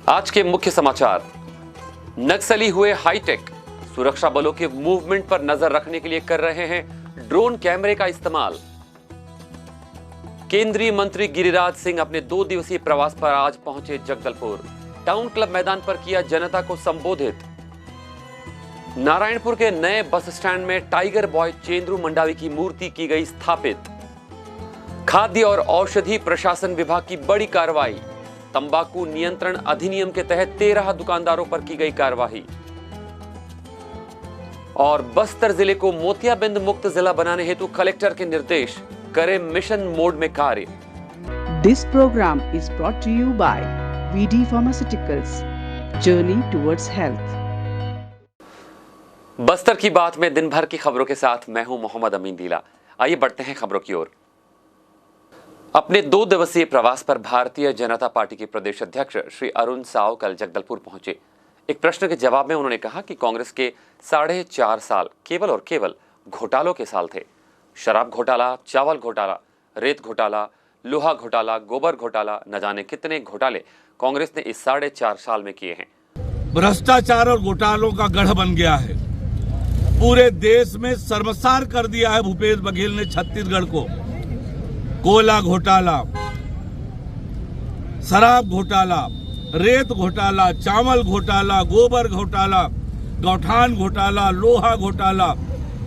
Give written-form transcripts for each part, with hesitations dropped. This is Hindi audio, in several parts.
आज के मुख्य समाचार। नक्सली हुए हाईटेक, सुरक्षा बलों के मूवमेंट पर नजर रखने के लिए कर रहे हैं ड्रोन कैमरे का इस्तेमाल। केंद्रीय मंत्री गिरिराज सिंह अपने 2 दिवसीय प्रवास पर आज पहुंचे जगदलपुर। टाउन क्लब मैदान पर किया जनता को संबोधित। नारायणपुर के नए बस स्टैंड में टाइगर बॉय चेंद्रू मंडावी की मूर्ति की गई स्थापित। खाद्य और औषधि प्रशासन विभाग की बड़ी कार्रवाई। तंबाकू नियंत्रण अधिनियम के तहत 13 दुकानदारों पर की गई कार्रवाई। और बस्तर जिले को मोतियाबिंद मुक्त जिला बनाने हेतु कलेक्टर के निर्देश, करें मिशन मोड में कार्य। This program is brought to you by VD pharmaceuticals, journey towards health. Bastar की बात में दिन भर की खबरों के साथ मैं हूं मोहम्मद अमीन दीला। आइए बढ़ते हैं खबरों की ओर। अपने 2 दिवसीय प्रवास पर भारतीय जनता पार्टी के प्रदेश अध्यक्ष श्री अरुण साव कल जगदलपुर पहुंचे। एक प्रश्न के जवाब में उन्होंने कहा कि कांग्रेस के 4.5 साल केवल और केवल घोटालों के साल थे। शराब घोटाला, चावल घोटाला, रेत घोटाला, लोहा घोटाला, गोबर घोटाला, न जाने कितने घोटाले कांग्रेस ने इस 4.5 साल में किए हैं। भ्रष्टाचार और घोटालों का गढ़ बन गया है। पूरे देश में शर्मसार कर दिया है भूपेश बघेल ने छत्तीसगढ़ को। कोयला घोटाला, शराब घोटाला, रेत घोटाला, चावल घोटाला, गोबर घोटाला, गौठान घोटाला, लोहा घोटाला,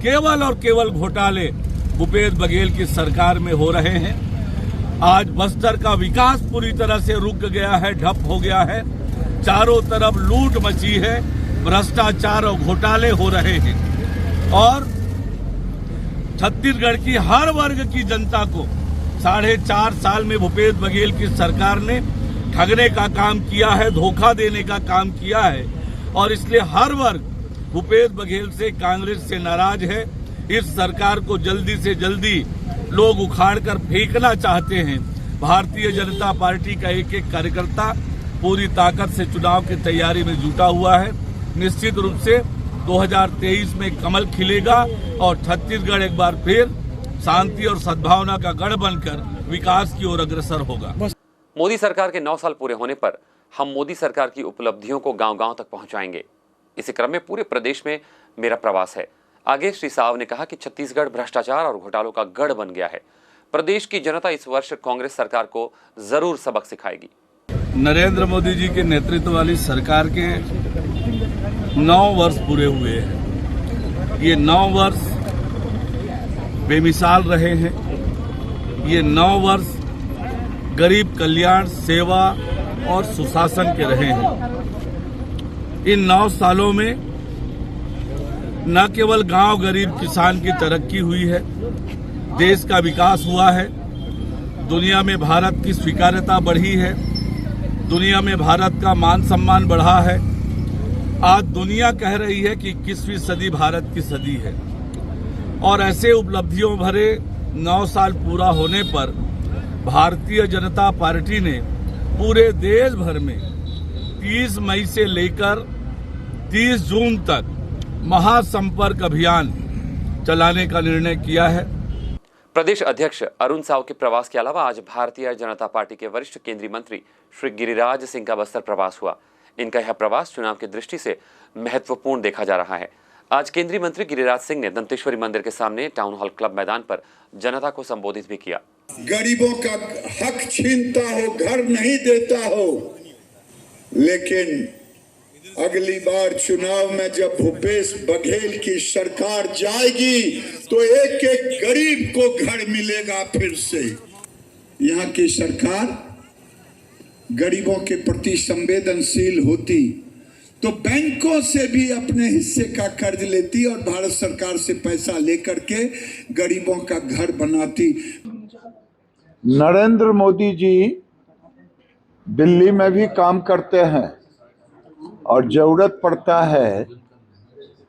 केवल और केवल घोटाले भूपेश बघेल की सरकार में हो रहे हैं। आज बस्तर का विकास पूरी तरह से रुक गया है, ठप हो गया है। चारों तरफ लूट मची है, भ्रष्टाचार और घोटाले हो रहे हैं और छत्तीसगढ़ की हर वर्ग की जनता को 4.5 साल में भूपेश बघेल की सरकार ने ठगने का काम किया है, धोखा देने का काम किया है और इसलिए हर वर्ग भूपेश बघेल से, कांग्रेस से नाराज है। इस सरकार को जल्दी से जल्दी लोग उखाड़ कर फेंकना चाहते हैं। भारतीय जनता पार्टी का एक एक कार्यकर्ता पूरी ताकत से चुनाव की तैयारी में जुटा हुआ है। निश्चित रूप से 2023 में कमल खिलेगा और छत्तीसगढ़ एक बार फिर शांति और सद्भावना का गढ़ बनकर विकास की ओर अग्रसर होगा। मोदी सरकार के 9 साल पूरे होने पर हम मोदी सरकार की उपलब्धियों को गांव-गांव तक पहुंचाएंगे। इसी क्रम में पूरे प्रदेश में मेरा प्रवास है। आगे श्री साव ने कहा कि छत्तीसगढ़ भ्रष्टाचार और घोटालों का गढ़ बन गया है। प्रदेश की जनता इस वर्ष कांग्रेस सरकार को जरूर सबक सिखाएगी। नरेंद्र मोदी जी के नेतृत्व वाली सरकार के 9 वर्ष पूरे हुए हैं। ये 9 वर्ष बेमिसाल रहे हैं। ये 9 वर्ष गरीब कल्याण, सेवा और सुशासन के रहे हैं। इन 9 सालों में न केवल गांव, गरीब किसान की तरक्की हुई है, देश का विकास हुआ है, दुनिया में भारत की स्वीकार्यता बढ़ी है, दुनिया में भारत का मान सम्मान बढ़ा है। आज दुनिया कह रही है कि 21वीं सदी भारत की सदी है और ऐसे उपलब्धियों भरे 9 साल पूरा होने पर भारतीय जनता पार्टी ने पूरे देश भर में 30 मई से लेकर 30 जून तक महासंपर्क अभियान चलाने का निर्णय किया है। प्रदेश अध्यक्ष अरुण साव के प्रवास के अलावा आज भारतीय जनता पार्टी के वरिष्ठ केंद्रीय मंत्री श्री गिरिराज सिंह का बस्तर प्रवास हुआ। इनका यह प्रवास चुनाव की दृष्टि से महत्वपूर्ण देखा जा रहा है। आज केंद्रीय मंत्री गिरिराज सिंह ने दंतेश्वरी मंदिर के सामने टाउन हॉल क्लब मैदान पर जनता को संबोधित भी किया। गरीबों का हक छीनता हो, घर नहीं देता हो, लेकिन अगली बार चुनाव में जब भूपेश बघेल की सरकार जाएगी तो एक एक गरीब को घर मिलेगा। फिर से यहाँ की सरकार गरीबों के प्रति संवेदनशील होती तो बैंकों से भी अपने हिस्से का कर्ज लेती और भारत सरकार से पैसा लेकर के गरीबों का घर बनाती। नरेंद्र मोदी जी दिल्ली में भी काम करते हैं और जरूरत पड़ता है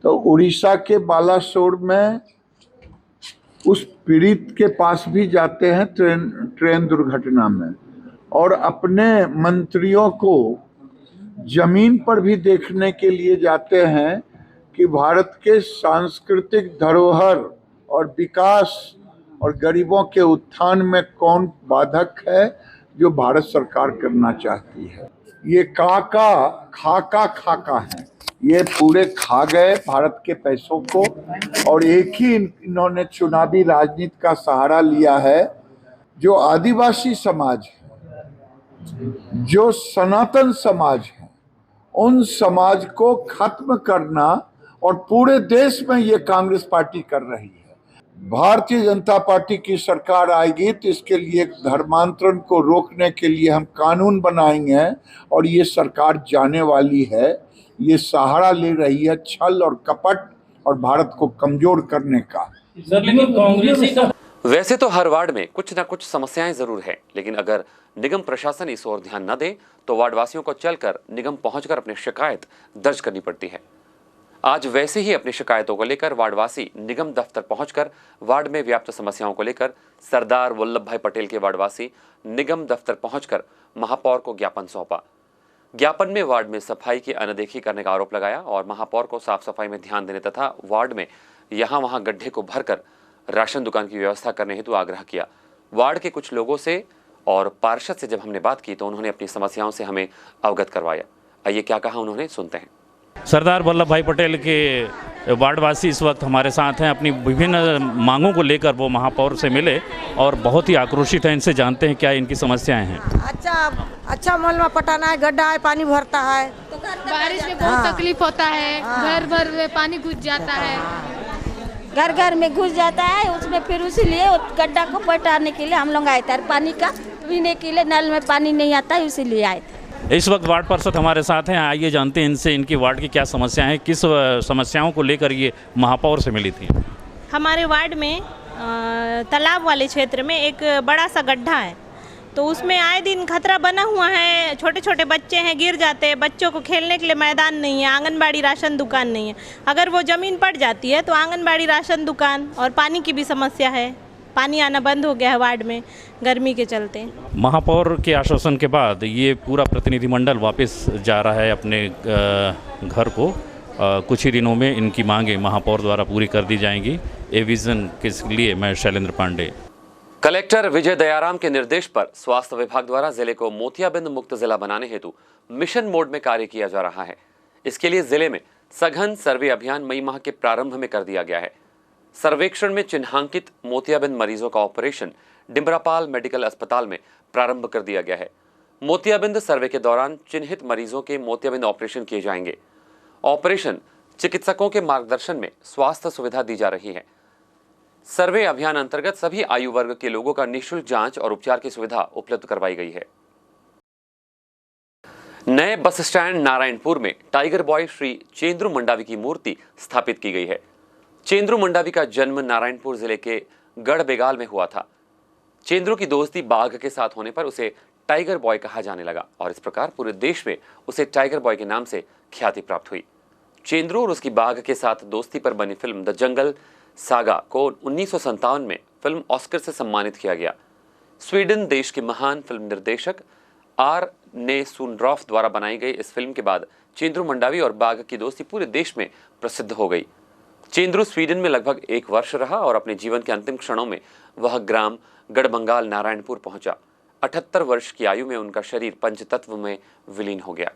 तो उड़ीसा के बालासोर में उस पीड़ित के पास भी जाते हैं ट्रेन दुर्घटना में और अपने मंत्रियों को जमीन पर भी देखने के लिए जाते हैं कि भारत के सांस्कृतिक धरोहर और विकास और गरीबों के उत्थान में कौन बाधक है जो भारत सरकार करना चाहती है। ये काका खाका खाका है, ये पूरे खा गए भारत के पैसों को और एक ही इन्होंने चुनावी राजनीति का सहारा लिया है। जो आदिवासी समाज है, जो सनातन समाज है, उन समाज को खत्म करना और पूरे देश में ये कांग्रेस पार्टी कर रही है। भारतीय जनता पार्टी की सरकार आएगी तो इसके लिए धर्मांतरण को रोकने के लिए हम कानून बनाएंगे और ये सरकार जाने वाली है। ये सहारा ले रही है छल और कपट और भारत को कमजोर करने का। सर लेकिन कांग्रेस का वैसे तो हर वार्ड में कुछ ना कुछ समस्याएं जरूर है, लेकिन अगर निगम प्रशासन इस ओर ध्यान न दे तो वार्ड वासियों को चलकर निगम पहुंचकर अपनी शिकायत दर्ज करनी पड़ती है। आज वैसे ही अपनी शिकायतों को लेकर वार्डवासी निगम दफ्तर पहुंचकर वार्ड में व्याप्त समस्याओं को लेकर सरदार वल्लभ भाई पटेल के वार्डवासी निगम दफ्तर पहुंचकर महापौर को ज्ञापन सौंपा। ज्ञापन में वार्ड में सफाई की अनदेखी करने का आरोप लगाया और महापौर को साफ सफाई में ध्यान देने तथा वार्ड में यहां वहां गड्ढे को भरकर राशन दुकान की व्यवस्था करने हेतु आग्रह किया। वार्ड के कुछ लोगों से और पार्षद से जब हमने बात की तो उन्होंने अपनी समस्याओं से हमें अवगत करवाया। आइए क्या कहा उन्होंने, सुनते हैं। सरदार वल्लभ भाई पटेल के वार्डवासी इस वक्त हमारे साथ हैं। अपनी विभिन्न मांगों को लेकर वो महापौर से मिले और बहुत ही आक्रोशित हैं। इनसे जानते हैं क्या इनकी समस्याएं हैं। अच्छा मॉल में पटाना है, गड्ढा है, पानी भरता है, तो बारिश में बहुत तकलीफ होता है। घर भर में पानी घुस जाता है, घर घर में घुस जाता है। उसमें फिर इसीलिए गड्ढा को पटाने के लिए हम लोग आए थे। पानी का पीने के लिए नल में पानी नहीं आता है, इसीलिए आए थे। इस वक्त वार्ड पार्षद हमारे साथ हैं। आइए जानते हैं इनसे इनकी वार्ड की क्या समस्याएं हैं, किस समस्याओं को लेकर ये महापौर से मिली थी। हमारे वार्ड में तालाब वाले क्षेत्र में एक बड़ा सा गड्ढा है, तो उसमें आए दिन खतरा बना हुआ है। छोटे छोटे बच्चे हैं, गिर जाते हैं। बच्चों को खेलने के लिए मैदान नहीं है, आंगनबाड़ी राशन दुकान नहीं है। अगर वो ज़मीन पड़ जाती है तो आंगनबाड़ी राशन दुकान और पानी की भी समस्या है। पानी आना बंद हो गया है वार्ड में गर्मी के चलते। महापौर के आश्वासन के बाद ये पूरा प्रतिनिधिमंडल वापस जा रहा है अपने घर को। कुछ ही दिनों में इनकी मांगें महापौर द्वारा पूरी कर दी जाएंगी। ए विजन के लिए मैं शैलेंद्र पांडे। कलेक्टर विजय दयाराम के निर्देश पर स्वास्थ्य विभाग द्वारा जिले को मोतियाबिंद मुक्त जिला बनाने हेतु मिशन मोड में कार्य किया जा रहा है। इसके लिए जिले में सघन सर्वे अभियान मई माह के प्रारंभ में कर दिया गया है। सर्वेक्षण में चिन्हांकित मोतियाबिंद मरीजों का ऑपरेशन डिमरापाल मेडिकल अस्पताल में प्रारंभ कर दिया गया है। मोतियाबिंद सर्वे के दौरान चिन्हित मरीजों के मोतियाबिंद ऑपरेशन किए जाएंगे। ऑपरेशन चिकित्सकों के मार्गदर्शन में स्वास्थ्य सुविधा दी जा रही है। सर्वे अभियान अंतर्गत सभी आयु वर्ग के लोगों का निःशुल्क जांच और उपचार की सुविधा उपलब्ध करवाई गई है। नए बस स्टैंड नारायणपुर में टाइगर बॉय श्री चेंद्रू मंडावी की मूर्ति स्थापित की गई है। चेंद्रू मंडावी का जन्म नारायणपुर जिले के गढ़बेगाल में हुआ था। चेंद्रू की दोस्ती बाघ के साथ होने पर उसे टाइगर बॉय कहा जाने लगा और इस प्रकार पूरे देश में उसे टाइगर बॉय के नाम से ख्याति प्राप्त हुई। चेंद्रू और उसकी बाघ के साथ दोस्ती पर बनी फिल्म द जंगल सागा को 1957 में फिल्म ऑस्कर से सम्मानित किया गया। स्वीडन देश के महान फिल्म निर्देशक आर ने सुनरॉफ द्वारा बनाई गई इस फिल्म के बाद चेंद्रू मंडावी और बाघ की दोस्ती पूरे देश में प्रसिद्ध हो गई। चेंद्रू स्वीडन में लगभग 1 वर्ष रहा और अपने जीवन के अंतिम क्षणों में वह ग्राम गढ़बंगाल नारायणपुर पहुंचा। 78 वर्ष की आयु में उनका शरीर पंचतत्व में विलीन हो गया।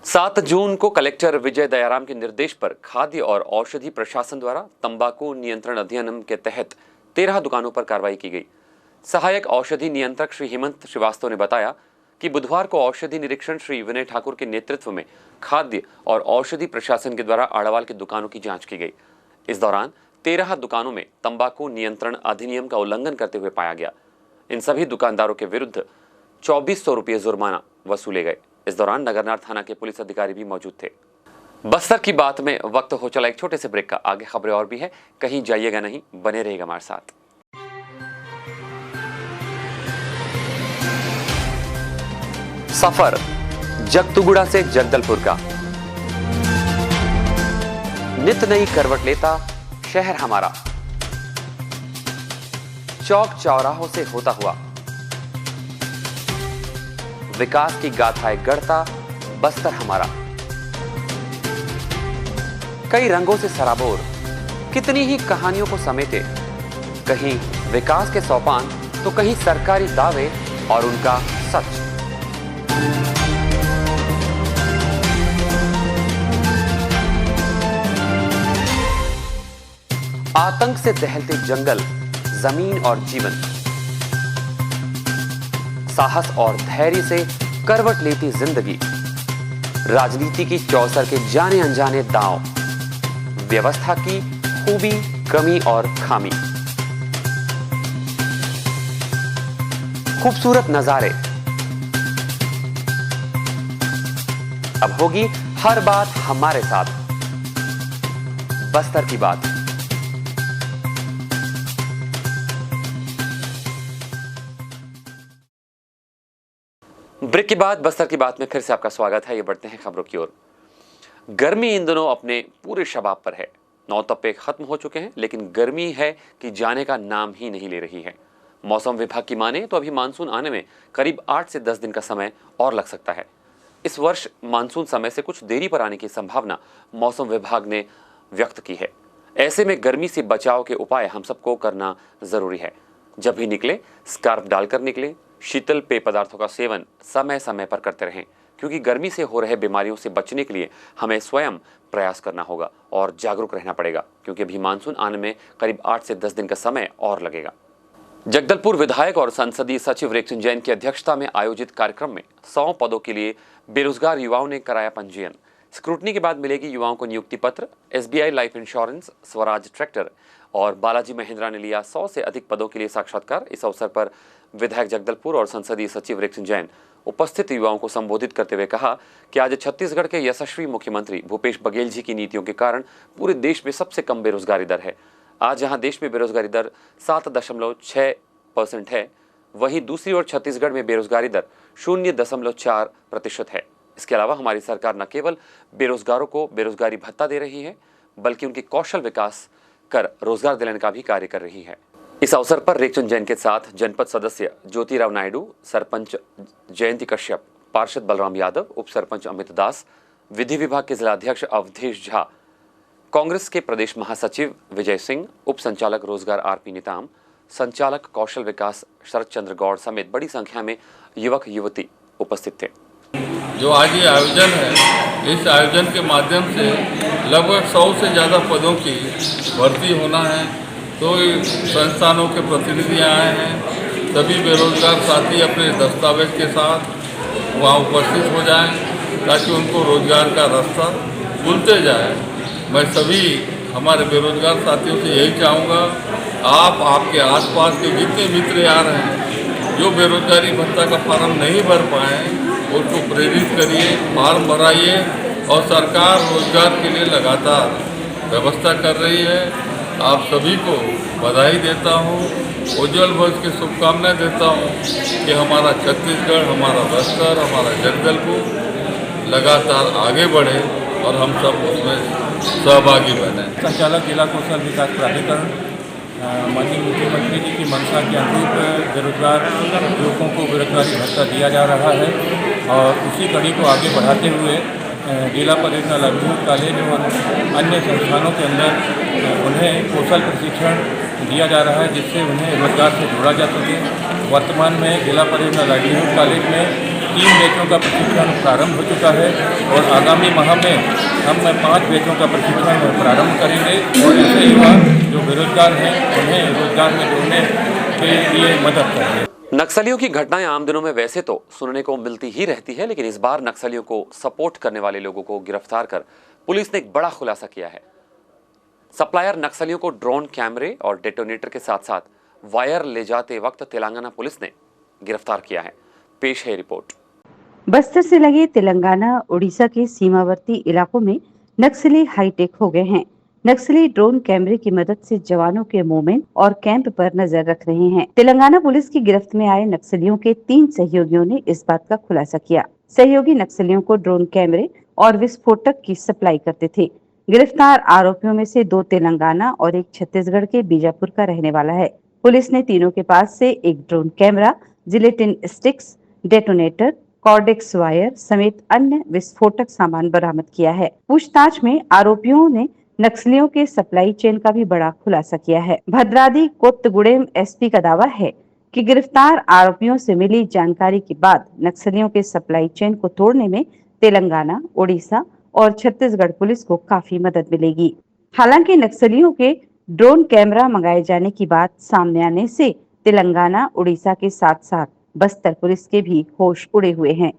7 जून को कलेक्टर विजय दयाराम के निर्देश पर खाद्य और औषधि प्रशासन द्वारा तंबाकू नियंत्रण अधिनियम के तहत 13 दुकानों पर कार्रवाई की गई। सहायक औषधि नियंत्रक श्री हेमंत श्रीवास्तव ने बताया कि बुधवार को औषधि निरीक्षण श्री विनय ठाकुर के नेतृत्व में खाद्य और औषधि प्रशासन के द्वारा आड़वाल की दुकानों की जांच की गई। इस दौरान 13 दुकानों में तंबाकू नियंत्रण अधिनियम का उल्लंघन करते हुए पाया गया। इन सभी दुकानदारों के विरुद्ध 2400 रुपये जुर्माना वसूले गए। इस दौरान नगरनार थाना के पुलिस अधिकारी भी मौजूद थे। बस्तर की बात में वक्त हो चला एक छोटे से ब्रेक का। आगे खबरें और भी है, कहीं जाइएगा नहीं, बने रहिएगा हमारे साथ। सफर जगतुगुड़ा से जगदलपुर का, नित नई करवट लेता शहर हमारा, चौक चौराहों से होता हुआ विकास की गाथाएं गढ़ता बस्तर हमारा। कई रंगों से सराबोर, कितनी ही कहानियों को समेटे, कहीं विकास के सोपान तो कहीं सरकारी दावे और उनका सच। आतंक से दहलते जंगल, जमीन और जीवन, साहस और धैर्य से करवट लेती जिंदगी, राजनीति की चौसर के जाने अनजाने दांव, व्यवस्था की खूबी, कमी और खामी, खूबसूरत नजारे। अब होगी हर बात हमारे साथ, बस्तर की बात। ब्रेक के बाद बस्तर की बात में फिर से आपका स्वागत है। ये बढ़ते हैं खबरों की ओर। गर्मी इन दिनों अपने पूरे शबाब पर है। नौतप्पे खत्म हो चुके हैं, लेकिन गर्मी है कि जाने का नाम ही नहीं ले रही है। मौसम विभाग की माने तो अभी मानसून आने में करीब 8 से 10 दिन का समय और लग सकता है। इस वर्ष मानसून समय से कुछ देरी पर आने की संभावना मौसम विभाग ने व्यक्त की है। ऐसे में गर्मी से बचाव के उपाय हम सबको करना जरूरी है। जब भी निकले स्कार्फ डालकर निकले, शीतल पेय पदार्थों का सेवन समय समय पर करते रहें, क्योंकि गर्मी से हो रहे बीमारियों से बचने के लिए हमें स्वयं प्रयास करना होगा और जागरूक रहना पड़ेगा, क्योंकि अभी मानसून आने में करीब 8 से 10 दिन का समय और लगेगा। जगदलपुर विधायक और संसदीय सचिव रेखचंद जैन की अध्यक्षता में आयोजित कार्यक्रम में 100 पदों के लिए बेरोजगार युवाओं ने कराया पंजीयन। स्क्रूटनी के बाद मिलेगी युवाओं को नियुक्ति पत्र। SBI life insurance, Swaraj tractor और बालाजी महिंद्रा ने लिया 100 से अधिक पदों के लिए साक्षात्कार। इस अवसर पर विधायक जगदलपुर और संसदीय सचिव रेखचंद जैन उपस्थित युवाओं को संबोधित करते हुए कहा कि आज छत्तीसगढ़ के यशस्वी मुख्यमंत्री भूपेश बघेल जी की नीतियों के कारण पूरे देश में सबसे कम बेरोजगारी दर है। आज जहां देश में बेरोजगारी दर 7.6% है, वहीं दूसरी ओर छत्तीसगढ़ में बेरोजगारी दर 0.4% है। इसके अलावा हमारी सरकार न केवल बेरोजगारों को बेरोजगारी भत्ता दे रही है, बल्कि उनके कौशल विकास कर रोजगार दिलाने का भी कार्य कर रही है। इस अवसर पर रेखचंद जैन के साथ जनपद सदस्य ज्योतिराव नायडू, सरपंच जयंती कश्यप, पार्षद बलराम यादव, उप सरपंच अमित दास, विधि विभाग के जिलाध्यक्ष अवधेश झा, कांग्रेस के प्रदेश महासचिव विजय सिंह, उप संचालक रोजगार RP निताम, संचालक कौशल विकास शरद चंद्र गौड़ समेत बड़ी संख्या में युवक युवती उपस्थित थे। जो आज ये आयोजन है, इस आयोजन के माध्यम से लगभग 100 से ज़्यादा पदों की भर्ती होना है। तो संस्थानों के प्रतिनिधि आए हैं, सभी बेरोजगार साथी अपने दस्तावेज के साथ वहाँ उपस्थित हो जाएं, ताकि उनको रोजगार का रास्ता खुलते जाए। मैं सभी हमारे बेरोजगार साथियों से यही चाहूँगा, आप आपके आसपास के जितने मित्र आ रहे हैं जो बेरोजगारी भत्ता का फॉर्म नहीं भर पाए, उसको प्रेरित करिए, फॉर्म भराइए। और सरकार रोजगार के लिए लगातार व्यवस्था कर रही है। आप सभी को बधाई देता हूँ, उज्जवल भविष्य की शुभकामनाएं देता हूँ कि हमारा छत्तीसगढ़, हमारा बस्तर, हमारा जगदलपुर लगातार आगे बढ़े और हम सब उसमें सहभागी बने। संचालक जिला कौशल विकास प्राधिकरण माननीय मुख्यमंत्री जी की मंशा के अनुरूप बेरोजगार युवकों को बेरोजगारी भत्ता दिया जा रहा है और उसी कड़ी को आगे बढ़ाते हुए जिला परियोजना लाइवलीहुड कॉलेज और अन्य संस्थानों के अंदर उन्हें कौशल प्रशिक्षण दिया जा रहा है, जिससे उन्हें रोजगार से जोड़ा जा सके। वर्तमान में जिला परियोजना लाइवलीहुड कॉलेज में 3 बैचों का प्रशिक्षण प्रारंभ हो चुका है और आगामी माह में हम 5 बैचों का प्रशिक्षण प्रारंभ करेंगे और ऐसे युवा जो बेरोजगार हैं उन्हें रोजगार में जोड़ने के लिए मदद करेंगे। नक्सलियों की घटनाएं आम दिनों में वैसे तो सुनने को मिलती ही रहती है, लेकिन इस बार नक्सलियों को सपोर्ट करने वाले लोगों को गिरफ्तार कर पुलिस ने एक बड़ा खुलासा किया है। सप्लायर नक्सलियों को ड्रोन कैमरे और डेटोनेटर के साथ साथ वायर ले जाते वक्त तेलंगाना पुलिस ने गिरफ्तार किया है। पेश है रिपोर्ट। बस्तर से लगे तेलंगाना उड़ीसा के सीमावर्ती इलाकों में नक्सली हाईटेक हो गए हैं। नक्सली ड्रोन कैमरे की मदद से जवानों के मूवमेंट और कैंप पर नजर रख रहे हैं। तेलंगाना पुलिस की गिरफ्त में आए नक्सलियों के 3 सहयोगियों ने इस बात का खुलासा किया। सहयोगी नक्सलियों को ड्रोन कैमरे और विस्फोटक की सप्लाई करते थे। गिरफ्तार आरोपियों में से 2 तेलंगाना और एक छत्तीसगढ़ के बीजापुर का रहने वाला है। पुलिस ने तीनों के पास से एक drone camera, gelatin sticks, detonator, Cordtex wire समेत अन्य विस्फोटक सामान बरामद किया है। पूछताछ में आरोपियों ने नक्सलियों के सप्लाई चेन का भी बड़ा खुलासा किया है। भद्रादी कोत्तगुड़ेम SP का दावा है कि गिरफ्तार आरोपियों से मिली जानकारी के बाद नक्सलियों के सप्लाई चेन को तोड़ने में तेलंगाना, उड़ीसा और छत्तीसगढ़ पुलिस को काफी मदद मिलेगी। हालांकि नक्सलियों के ड्रोन कैमरा मंगाए जाने की बात सामने आने से तेलंगाना, उड़ीसा के साथ साथ बस्तर पुलिस के भी होश उड़े हुए हैं।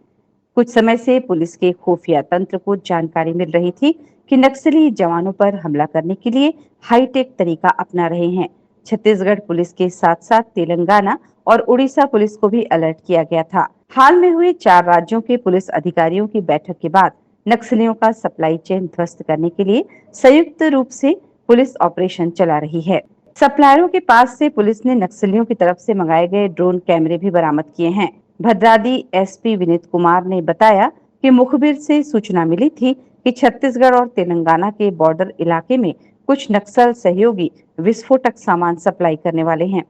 कुछ समय से पुलिस के खुफिया तंत्र को जानकारी मिल रही थी कि नक्सली जवानों पर हमला करने के लिए हाईटेक तरीका अपना रहे हैं। छत्तीसगढ़ पुलिस के साथ साथ तेलंगाना और उड़ीसा पुलिस को भी अलर्ट किया गया था। हाल में हुए 4 राज्यों के पुलिस अधिकारियों की बैठक के बाद नक्सलियों का सप्लाई चेन ध्वस्त करने के लिए संयुक्त रूप से पुलिस ऑपरेशन चला रही है। सप्लायरों के पास से पुलिस ने नक्सलियों की तरफ से मंगाए गए ड्रोन कैमरे भी बरामद किए हैं। भद्रादी एसपी विनीत कुमार ने बताया कि मुखबिर से सूचना मिली थी कि छत्तीसगढ़ और तेलंगाना के बॉर्डर इलाके में कुछ नक्सल सहयोगी विस्फोटक सामान सप्लाई करने वाले हैं।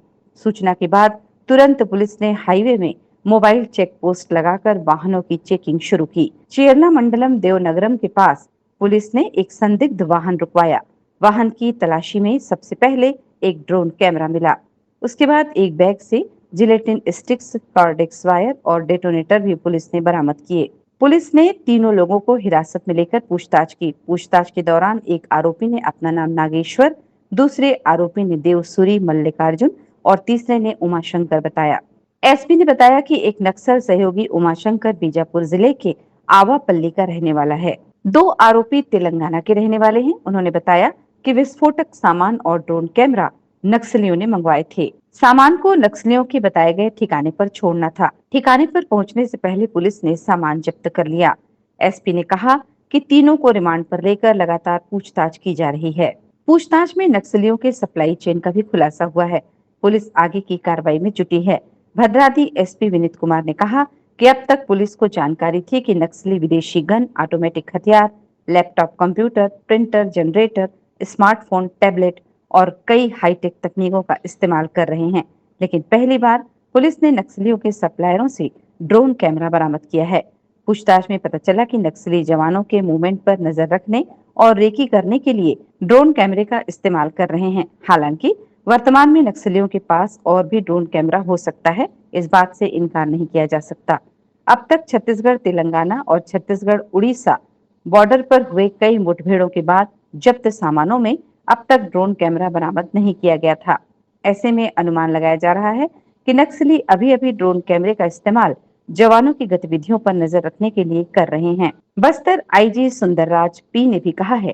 सूचना के बाद तुरंत पुलिस ने हाईवे में मोबाइल चेक पोस्ट लगाकर वाहनों की चेकिंग शुरू की। चेरला मंडलम देवनगरम के पास पुलिस ने एक संदिग्ध वाहन रुकवाया। वाहन की तलाशी में सबसे पहले एक ड्रोन कैमरा मिला। उसके बाद एक बैग से जिलेटिन स्टिक्स, कार्डेक्स वायर और डेटोनेटर भी पुलिस ने बरामद किए। पुलिस ने तीनों लोगों को हिरासत में लेकर पूछताछ की। पूछताछ के दौरान एक आरोपी ने अपना नाम नागेश्वर, दूसरे आरोपी ने देवसूरी मल्लिकार्जुन और तीसरे ने उमाशंकर बताया। एसपी ने बताया कि एक नक्सल सहयोगी उमाशंकर बीजापुर जिले के आवापल्ली का रहने वाला है। 2 आरोपी तेलंगाना के रहने वाले हैं। उन्होंने बताया कि विस्फोटक सामान और ड्रोन कैमरा नक्सलियों ने मंगवाए थे। सामान को नक्सलियों के बताए गए ठिकाने पर छोड़ना था। ठिकाने पर पहुंचने से पहले पुलिस ने सामान जब्त कर लिया। एसपी ने कहा कि तीनों को रिमांड पर लेकर लगातार पूछताछ की जा रही है। पूछताछ में नक्सलियों के सप्लाई चेन का भी खुलासा हुआ है। पुलिस आगे की कार्रवाई में जुटी है। भद्रादी एसपी विनीत कुमार ने कहा कि अब तक पुलिस को जानकारी थी कि नक्सली विदेशी गन, ऑटोमेटिक हथियार, laptop computer, printer, generator, smartphone, tablet और कई हाईटेक तकनीकों का इस्तेमाल कर रहे हैं। लेकिन पहली बार पुलिस ने नक्सलियों के सप्लायरों से ड्रोन कैमरा बरामद किया है। पूछताछ में पता चला कि नक्सली जवानों के मूवमेंट पर नजर रखने और रेकी करने के लिए ड्रोन कैमरे का इस्तेमाल कर रहे हैं। हालांकि वर्तमान में नक्सलियों के पास और भी ड्रोन कैमरा हो सकता है, इस बात से इनकार नहीं किया जा सकता। अब तक छत्तीसगढ़, तेलंगाना और छत्तीसगढ़, उड़ीसा बॉर्डर पर हुए कई मुठभेड़ों के बाद जब्त सामानों में अब तक ड्रोन कैमरा बरामद नहीं किया गया था। ऐसे में अनुमान लगाया जा रहा है कि नक्सली अभी ड्रोन कैमरे का इस्तेमाल जवानों की गतिविधियों पर नजर रखने के लिए कर रहे हैं। बस्तर आईजी सुंदरराज पी ने भी कहा है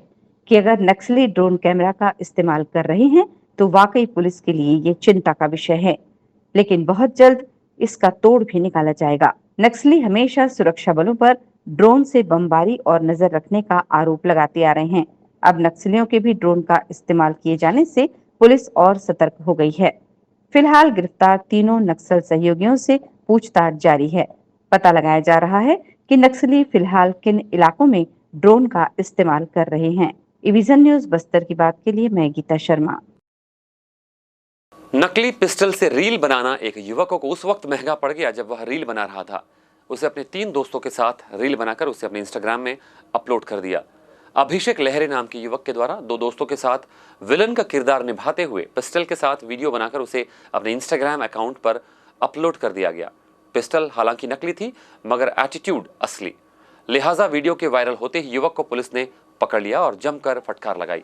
कि अगर नक्सली ड्रोन कैमरा का इस्तेमाल कर रहे हैं तो वाकई पुलिस के लिए ये चिंता का विषय है, लेकिन बहुत जल्द इसका तोड़ भी निकाला जाएगा। नक्सली हमेशा सुरक्षा बलों पर ड्रोन से बमबारी और नजर रखने का आरोप लगाते आ रहे हैं। अब नक्सलियों के भी ड्रोन का इस्तेमाल किए जाने से पुलिस और सतर्क हो गई है। फिलहाल गिरफ्तार तीनों नक्सल सहयोगियों से पूछताछ जारी है। पता लगाया जा रहा है कि नक्सली फिलहाल किन इलाकों में ड्रोन का इस्तेमाल कर रहे हैं। विजन न्यूज बस्तर की बात के लिए मैं गीता शर्मा। नकली पिस्टल से रील बनाना एक युवक को उस वक्त महंगा पड़ गया जब वह रील बना रहा था। उसे अपने 3 दोस्तों के साथ रील बनाकर उसे अपने इंस्टाग्राम में अपलोड कर दिया। अभिषेक लहरे नाम के युवक के द्वारा 2 दोस्तों के साथ विलन का किरदार निभाते हुए पिस्टल के साथ वीडियो बनाकर उसे अपने इंस्टाग्राम अकाउंट पर अपलोड कर दिया गया। पिस्टल हालांकि नकली थी मगर एटीट्यूड असली, लिहाजा वीडियो के वायरल होते ही युवक को पुलिस ने पकड़ लिया और जमकर फटकार लगाई।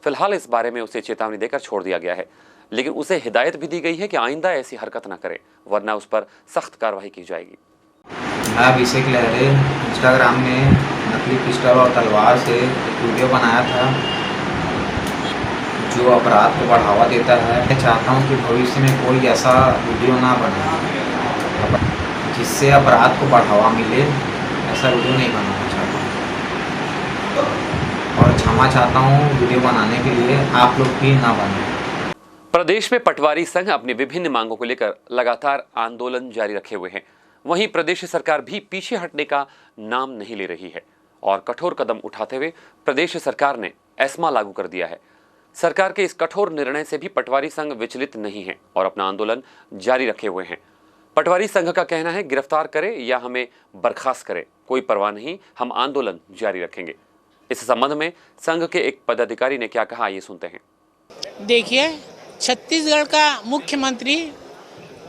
फिलहाल इस बारे में उसे चेतावनी देकर छोड़ दिया गया है, लेकिन उसे हिदायत भी दी गई है कि आइंदा ऐसी हरकत न करे वरना उस पर सख्त कार्रवाई की जाएगी। मैं अभिषेक लहरे इंस्टाग्राम में नकली पिस्टल और तलवार से एक वीडियो बनाया था जो अपराध को बढ़ावा देता है। मैं चाहता हूं कि भविष्य में कोई ऐसा वीडियो ना बने जिससे अपराध को बढ़ावा मिले। ऐसा वीडियो नहीं बनाना चाहता और क्षमा चाहता हूं वीडियो बनाने के लिए। आप लोग भी ना बनाएं। प्रदेश में पटवारी संघ अपनी विभिन्न मांगों को लेकर लगातार आंदोलन जारी रखे हुए हैं। वहीं प्रदेश सरकार भी पीछे हटने का नाम नहीं ले रही है और कठोर कदम उठाते हुए प्रदेश सरकार ने एस्मा लागू कर दिया है। सरकार के इस कठोर निर्णय से भी पटवारी संघ विचलित नहीं है और अपना आंदोलन जारी रखे हुए हैं। पटवारी संघ का कहना है गिरफ्तार करे या हमें बर्खास्त करे, कोई परवाह नहीं, हम आंदोलन जारी रखेंगे। इस संबंध में संघ के एक पदाधिकारी ने क्या कहा, ये सुनते हैं। देखिए, छत्तीसगढ़ का मुख्यमंत्री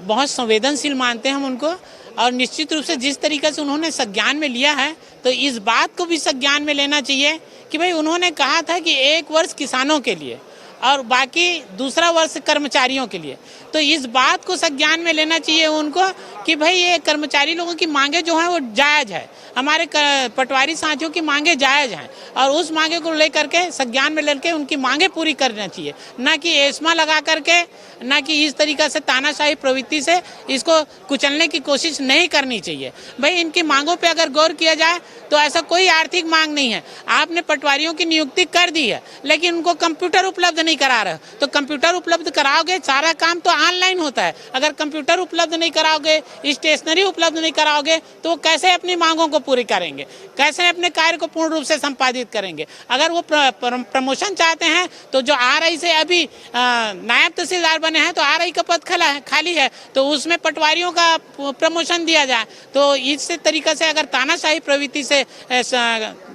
बहुत संवेदनशील मानते हैं हम उनको, और निश्चित रूप से जिस तरीके से उन्होंने संज्ञान में लिया है तो इस बात को भी संज्ञान में लेना चाहिए कि भाई उन्होंने कहा था कि 1 वर्ष किसानों के लिए, और बाकी दूसरा वर्ष कर्मचारियों के लिए। तो इस बात को संज्ञान में लेना चाहिए उनको कि भाई ये कर्मचारी लोगों की मांगे जो हैं वो जायज़ है, हमारे पटवारी साथियों की मांगे जायज़ हैं और उस मांगे को लेकर के संज्ञान में लेकर उनकी मांगे पूरी करना चाहिए, ना कि एस्मा लगा करके, ना कि इस तरीक़ा से तानाशाही प्रवृत्ति से इसको कुचलने की कोशिश नहीं करनी चाहिए। भाई इनकी मांगों पे अगर गौर किया जाए तो ऐसा कोई आर्थिक मांग नहीं है। आपने पटवारियों की नियुक्ति कर दी है लेकिन उनको कंप्यूटर उपलब्ध नहीं करा रहे, तो कंप्यूटर उपलब्ध कराओगे, सारा काम तो ऑनलाइन होता है। अगर कंप्यूटर उपलब्ध नहीं कराओगे, स्टेशनरी उपलब्ध नहीं कराओगे तो वो कैसे अपनी मांगों को पूरी करेंगे, कैसे अपने कार्य को पूर्ण रूप से संपादित करेंगे। अगर वो प्रमोशन चाहते हैं तो जो RI से अभी नायब तहसीलदार बने हैं तो RI का पद खाली है, तो उसमें पटवारियों का प्रमोशन दिया जाए। तो इस तरीके से अगर तानाशाही प्रवृत्ति से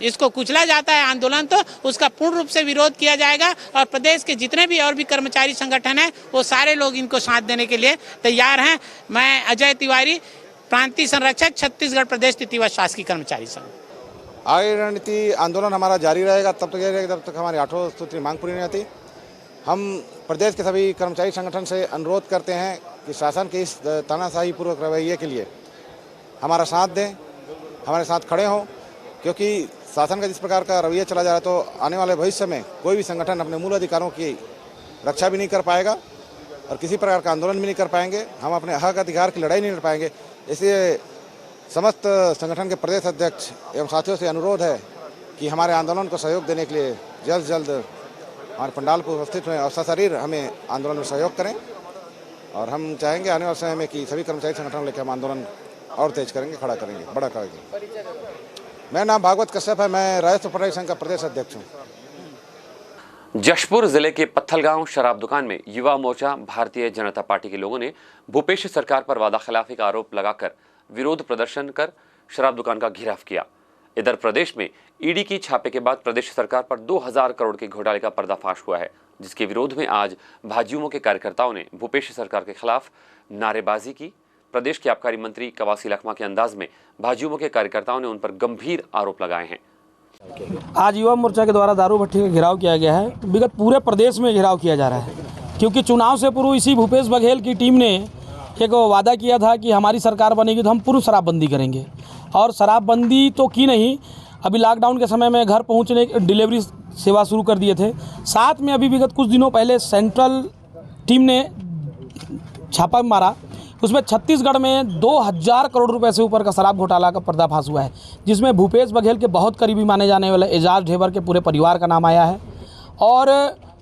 इसको कुचला जाता है आंदोलन, तो उसका पूर्ण रूप से विरोध किया जाएगा और प्रदेश के जितने भी और भी कर्मचारी संगठन हैं वो सारे लोग इनको साथ देने के लिए तैयार हैं। मैं अजय तिवारी, प्रांतीय संरक्षक, छत्तीसगढ़ प्रदेश तृतीय शासकीय कर्मचारी संघ। आगे रणनीति आंदोलन हमारा जारी रहेगा, तब तक जारी रहेगा जब तक हमारी 8 सूत्री मांग पूरी नहीं होती। हम प्रदेश के सभी कर्मचारी संगठन से अनुरोध करते हैं कि शासन के इस तानाशाही पूर्वक रवैये के लिए हमारा साथ दें, हमारे साथ खड़े हों, क्योंकि शासन का जिस प्रकार का रवैया चला जा रहा है तो आने वाले भविष्य में कोई भी संगठन अपने मूल अधिकारों की रक्षा भी नहीं कर पाएगा और किसी प्रकार का आंदोलन भी नहीं कर पाएंगे। हम अपने हक अधिकार की लड़ाई नहीं लड़ पाएंगे। इसलिए समस्त संगठन के प्रदेश अध्यक्ष एवं साथियों से अनुरोध है कि हमारे आंदोलन को सहयोग देने के लिए जल्द से जल्द हमारे पंडाल पर उपस्थित हुए और सशरीर हमें आंदोलन में सहयोग करें। और हम चाहेंगे आने वाले समय में कि सभी कर्मचारी संगठन लेकर हम आंदोलन और तेज करेंगे, खड़ा करेंगे, बड़ा करेंगे। मेरा नाम भागवत कश्यप है, मैं राजस्व पटवारी संघ का प्रदेश अध्यक्ष हूँ। जशपुर जिले के पत्थलगांव शराब दुकान में युवा मोर्चा भारतीय जनता पार्टी के लोगों ने भूपेश सरकार पर वादाखिलाफी का आरोप लगाकर विरोध प्रदर्शन कर शराब दुकान का घेराव किया। इधर प्रदेश में ईडी की छापे के बाद प्रदेश सरकार पर 2000 करोड़ के घोटाले का पर्दाफाश हुआ है, जिसके विरोध में आज भाजयुमो के कार्यकर्ताओं ने भूपेश सरकार के खिलाफ नारेबाजी की। प्रदेश के आबकारी मंत्री कवासी लखमा के अंदाज में भाजयुमो के कार्यकर्ताओं ने उन पर गंभीर आरोप लगाए हैं। आज युवा मोर्चा के द्वारा दारू भट्टी का घेराव किया गया है। विगत पूरे प्रदेश में घेराव किया जा रहा है, क्योंकि चुनाव से पूर्व इसी भूपेश बघेल की टीम ने एक वादा किया था कि हमारी सरकार बनेगी तो हम पूर्ण शराबबंदी करेंगे, और शराबबंदी तो की नहीं, अभी लॉकडाउन के समय में घर पहुंचने डिलीवरी सेवा शुरू कर दिए थे। साथ में अभी विगत कुछ दिनों पहले सेंट्रल टीम ने छापा मारा, उसमें छत्तीसगढ़ में 2000 करोड़ रुपए से ऊपर का शराब घोटाला का पर्दाफाश हुआ है, जिसमें भूपेश बघेल के बहुत करीबी माने जाने वाले एजाज ढेबर के पूरे परिवार का नाम आया है। और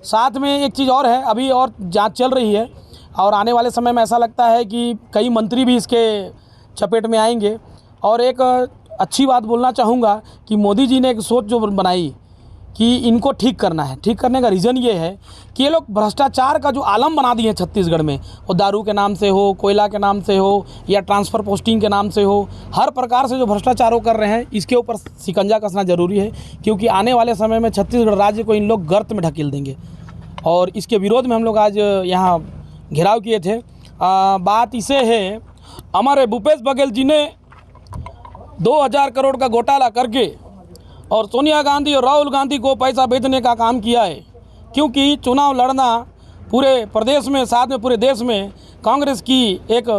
साथ में एक चीज़ और है, अभी और जांच चल रही है और आने वाले समय में ऐसा लगता है कि कई मंत्री भी इसके चपेट में आएंगे। और एक अच्छी बात बोलना चाहूँगा कि मोदी जी ने एक सोच जो बनाई कि इनको ठीक करना है। ठीक करने का रीज़न ये है कि ये लोग भ्रष्टाचार का जो आलम बना दिए हैं छत्तीसगढ़ में, वो दारू के नाम से हो, कोयला के नाम से हो या ट्रांसफ़र पोस्टिंग के नाम से हो, हर प्रकार से जो भ्रष्टाचार कर रहे हैं इसके ऊपर शिकंजा कसना ज़रूरी है, क्योंकि आने वाले समय में छत्तीसगढ़ राज्य को इन लोग गर्त में ढकेल देंगे। और इसके विरोध में हम लोग आज यहाँ घेराव किए थे। बात इसे है, हमारे भूपेश बघेल जी ने 2000 करोड़ का घोटाला करके और सोनिया गांधी और राहुल गांधी को पैसा भेजने का काम किया है, क्योंकि चुनाव लड़ना पूरे प्रदेश में, साथ में पूरे देश में कांग्रेस की एक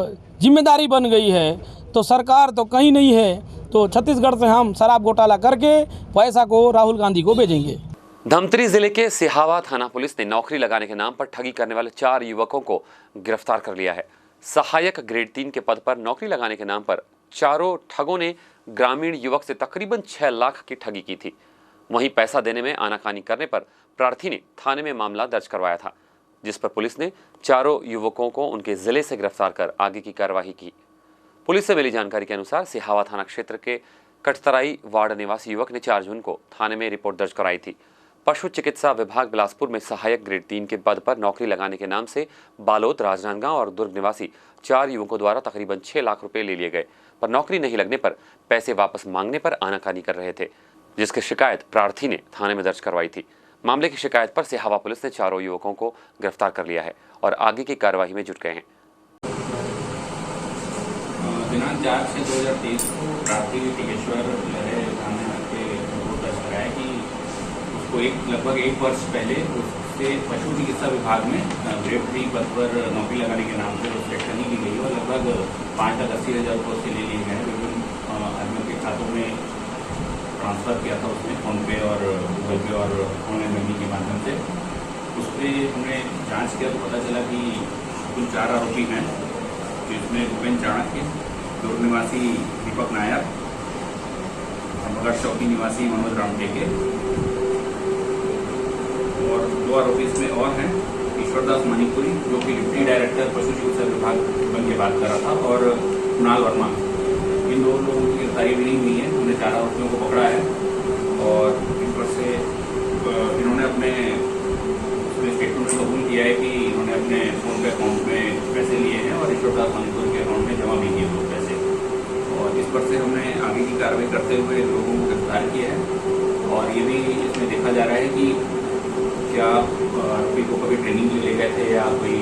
जिम्मेदारी बन गई है। तो सरकार तो कहीं नहीं है, तो छत्तीसगढ़ से हम शराब घोटाला करके पैसा को राहुल गांधी को भेजेंगे। धमतरी जिले के सिहावा थाना पुलिस ने नौकरी लगाने के नाम पर ठगी करने वाले 4 युवकों को गिरफ्तार कर लिया है। सहायक ग्रेड 3 के पद पर नौकरी लगाने के नाम पर चारों ठगों ने ग्रामीण युवक से तकरीबन 6 लाख की ठगी की थी। वहीं पैसा देने में आनाकानी करने पर प्रार्थी ने थाने में मामला दर्ज करवाया था, जिस पर पुलिस ने चारों युवकों को उनके जिले से गिरफ्तार कर आगे की कार्रवाई की। पुलिस से मिली जानकारी के अनुसार सिहावा थाना क्षेत्र के कटतराई वार्ड निवासी युवक ने 4 जून को थाने में रिपोर्ट दर्ज कराई थी। पशु चिकित्सा विभाग बिलासपुर में सहायक ग्रेड 3 के पद पर नौकरी लगाने के नाम से बालोद, राजनांदगांव और दुर्ग निवासी 4 युवकों द्वारा तकरीबन 6 लाख रुपए ले लिए गए, पर नौकरी नहीं लगने पर पैसे वापस मांगने पर आनाकानी कर रहे थे, जिसकी शिकायत प्रार्थी ने थाने में दर्ज करवाई थी। मामले की शिकायत पर सिहावा पुलिस ने चारों युवकों को गिरफ्तार कर लिया है और आगे की कार्रवाई में जुट गए हैं। दिनांक 4/6/2023 को प्रार्थी टिकेश्वर लहरे थाने के रिपोर्ट दर्ज कराया कि उसको लगभग 1 वर्ष पहले से पशु चिकित्सा विभाग में ग्रेड 3 पद पर नौकरी लगाने के नाम से सिलेक्शन ही की गई और लगभग 5,80,000 रुपये उससे ले लिए गए। विभिन्न आदमियों के खातों में ट्रांसफ़र किया था उसने फ़ोनपे और गूगल पे और ऑनलाइन बैंकिंग के माध्यम से। उस पर हमने जांच किया तो पता चला कि कुल 4 आरोपी हैं, जिसमें भूपेन्द्र चाणक्य, दुर्ग निवासी दीपक नायर, मगर चौकी निवासी मनोज रामटेके और 2 आरोपी इसमें और हैं, ईश्वरदास मणिपुरी जो कि डिप्टी डायरेक्टर पशु चिकित्सा विभाग बन के बात कर रहा था, और कुणाल वर्मा। इन 2 लोगों की गिरफ्तारी भी नहीं हुई है। हमने 4 आरोपियों को पकड़ा है और इन पर से इन्होंने अपने स्टेटमेंट में कबूल किया है कि इन्होंने अपने फ़ोन पे अकाउंट में पैसे लिए हैं और ईश्वरदास मणिपुरी के अकाउंट में जमा भी किए 2 पैसे। और इस पर से हमने आगे की कार्रवाई करते हुए लोगों को गिरफ्तार किया है। और ये भी इसमें देखा जा रहा है कि क्या आरोपी को कभी ट्रेनिंग भी ले गए थे या कोई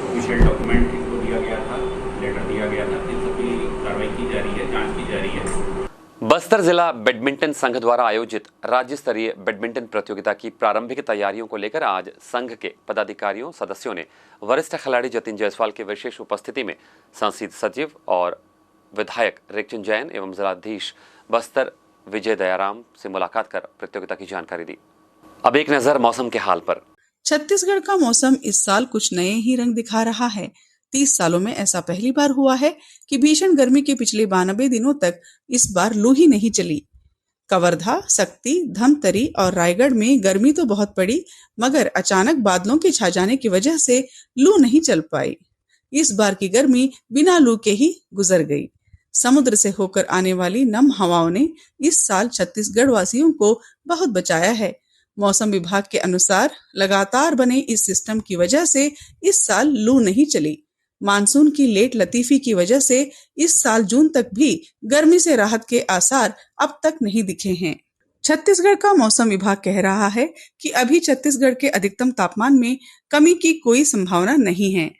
ऑफिशियल डॉक्यूमेंट इनको दिया गया था, लेटर दिया गया था। इन सब की कार्रवाई की जा रही है, जांच की जा रही है। बस्तर जिला बैडमिंटन संघ द्वारा आयोजित राज्य स्तरीय बैडमिंटन प्रतियोगिता की प्रारंभिक तैयारियों को लेकर आज संघ के पदाधिकारियों सदस्यों ने वरिष्ठ खिलाड़ी जतिन जायसवाल की विशेष उपस्थिति में संसदीय सचिव और विधायक रेखचंद जैन एवं जिलाधीश बस्तर विजय दयाराम से मुलाकात कर प्रतियोगिता की जानकारी दी। अब एक नजर मौसम के हाल पर। छत्तीसगढ़ का मौसम इस साल कुछ नए ही रंग दिखा रहा है। 30 सालों में ऐसा पहली बार हुआ है कि भीषण गर्मी के पिछले 92 दिनों तक इस बार लू ही नहीं चली। कवर्धा, सक्ती, धमतरी और रायगढ़ में गर्मी तो बहुत पड़ी, मगर अचानक बादलों के छा जाने की वजह से लू नहीं चल पाई। इस बार की गर्मी बिना लू के ही गुजर गई। समुद्र से होकर आने वाली नम हवाओं ने इस साल छत्तीसगढ़ वासियों को बहुत बचाया है। मौसम विभाग के अनुसार लगातार बने इस सिस्टम की वजह से इस साल लू नहीं चली। मानसून की लेट लतीफी की वजह से इस साल जून तक भी गर्मी से राहत के आसार अब तक नहीं दिखे हैं। छत्तीसगढ़ का मौसम विभाग कह रहा है कि अभी छत्तीसगढ़ के अधिकतम तापमान में कमी की कोई संभावना नहीं है।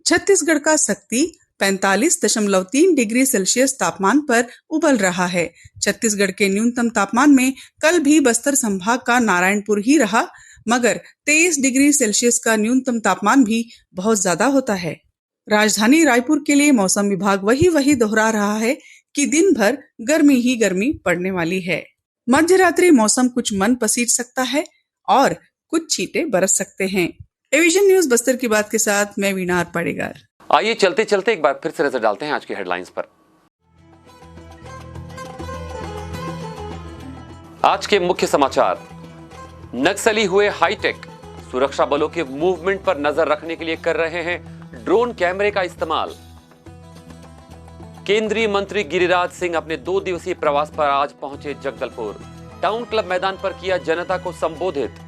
छत्तीसगढ़ का सक्ती 45.3 डिग्री सेल्सियस तापमान पर उबल रहा है। छत्तीसगढ़ के न्यूनतम तापमान में कल भी बस्तर संभाग का नारायणपुर ही रहा, मगर 23 डिग्री सेल्सियस का न्यूनतम तापमान भी बहुत ज्यादा होता है। राजधानी रायपुर के लिए मौसम विभाग वही दोहरा रहा है कि दिन भर गर्मी ही गर्मी पड़ने वाली है। मध्य रात्रि मौसम कुछ मन पसीज सकता है और कुछ छींटे बरस सकते हैं। एविजन न्यूज बस्तर की बात के साथ मैं वीणा पड़ेगार। आइए चलते चलते एक बार फिर से नजर डालते हैं आज की हेडलाइंस पर। आज के मुख्य समाचार। नक्सली हुए हाईटेक, सुरक्षा बलों के मूवमेंट पर नजर रखने के लिए कर रहे हैं ड्रोन कैमरे का इस्तेमाल। केंद्रीय मंत्री गिरिराज सिंह अपने 2 दिवसीय प्रवास पर आज पहुंचे जगदलपुर। टाउन क्लब मैदान पर किया जनता को संबोधित।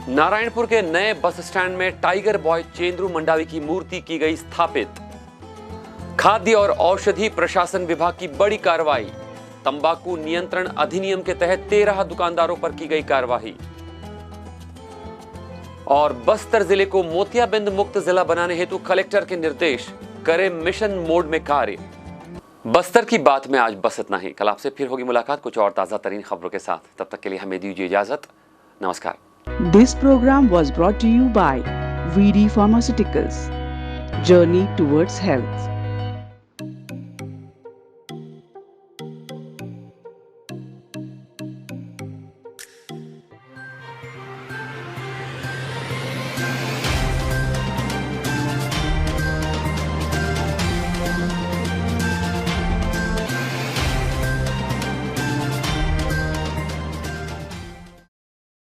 नारायणपुर के नए बस स्टैंड में टाइगर बॉय चेंद्रू मंडावी की मूर्ति की गई स्थापित। खाद्य और औषधि प्रशासन विभाग की बड़ी कार्रवाई। तंबाकू नियंत्रण अधिनियम के तहत 13 दुकानदारों पर की गई कार्रवाई। और बस्तर जिले को मोतियाबिंद मुक्त जिला बनाने हेतु कलेक्टर के निर्देश, करे मिशन मोड में कार्य। बस्तर की बात में आज बस इतना ही। कल आपसे फिर होगी मुलाकात कुछ और ताजा तरीन खबरों के साथ। तब तक के लिए हमें दीजिए इजाजत। नमस्कार। This program was brought to you by VD Pharmaceuticals. Journey towards health.